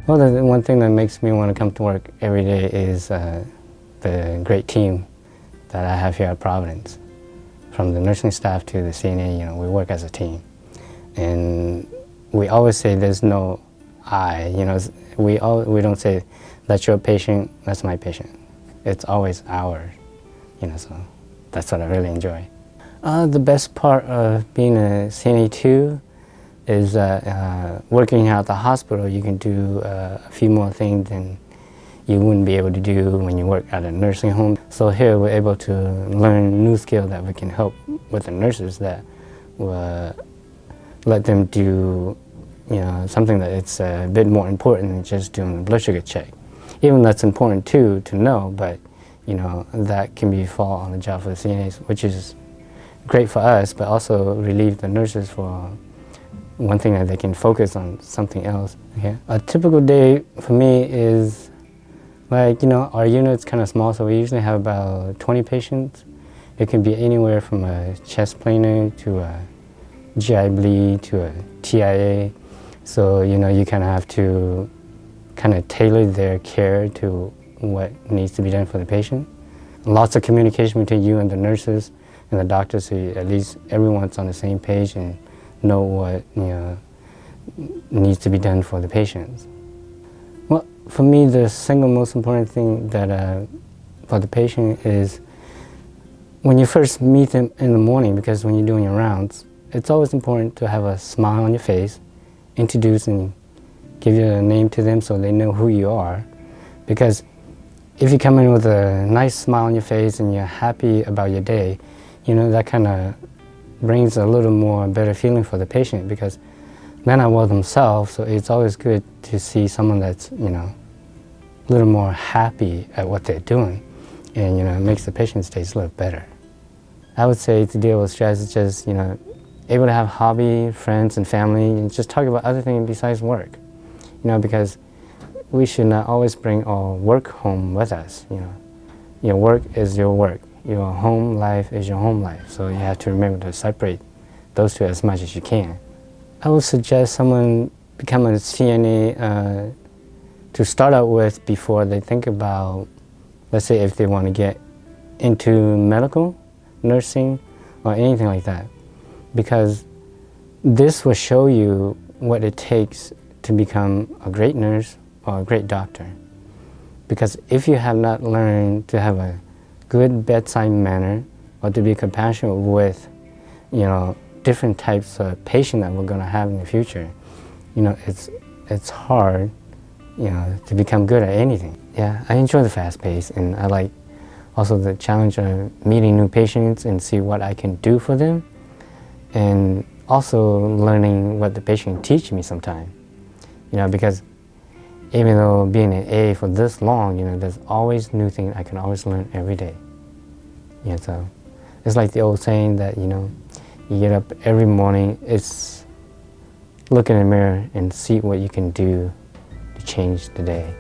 Well, the one thing that makes me want to come to work every day is the great team that I have here at Providence. From the nursing staff to the CNA, we work as a team. And we always say there's no I, we don't say that's your patient, that's my patient. It's always ours, so that's what I really enjoy. The best part of being a CNA too is working at the hospital. You can do a few more things than you wouldn't be able to do when you work at a nursing home. So here we're able to learn new skills that we can help with the nurses that will let them do something that it's a bit more important than just doing a blood sugar check. Even that's important too to know, but that can be fall on the job for the CNAs, which is great for us, but also relieve the nurses for one thing that they can focus on something else. Okay? A typical day for me is our unit's kind of small, so we usually have about 20 patients. It can be anywhere from a chest planar to a GI bleed to a TIA. So, you kind of have to tailor their care to what needs to be done for the patient. Lots of communication between you and the nurses and the doctors, so at least everyone's on the same page and know what needs to be done for the patients. Well, for me, the single most important thing that for the patient is when you first meet them in the morning, because when you're doing your rounds, it's always important to have a smile on your face, introduce and give your name to them so they know who you are. Because if you come in with a nice smile on your face and you're happy about your day, that kind of brings a little more better feeling for the patient, because they're not well themselves, so it's always good to see someone that's, a little more happy at what they're doing, and, it makes the patient's days a little better. I would say to deal with stress is just, able to have hobby, friends and family, and just talk about other things besides work, because we should not always bring our work home with us, Your work is your work. Your home life is your home life, so you have to remember to separate those two as much as you can. I would suggest someone become a CNA to start out with before they think about, let's say if they want to get into medical, nursing, or anything like that. Because this will show you what it takes to become a great nurse or a great doctor. Because if you have not learned to have a good bedside manner or to be compassionate with, different types of patients that we're going to have in the future, it's hard, to become good at anything. Yeah, I enjoy the fast pace, and I like also the challenge of meeting new patients and see what I can do for them, and also learning what the patient can teach me sometime. Because even though being an A for this long, there's always new things I can always learn every day. So it's like the old saying that, you get up every morning, it's look in the mirror and see what you can do to change the day.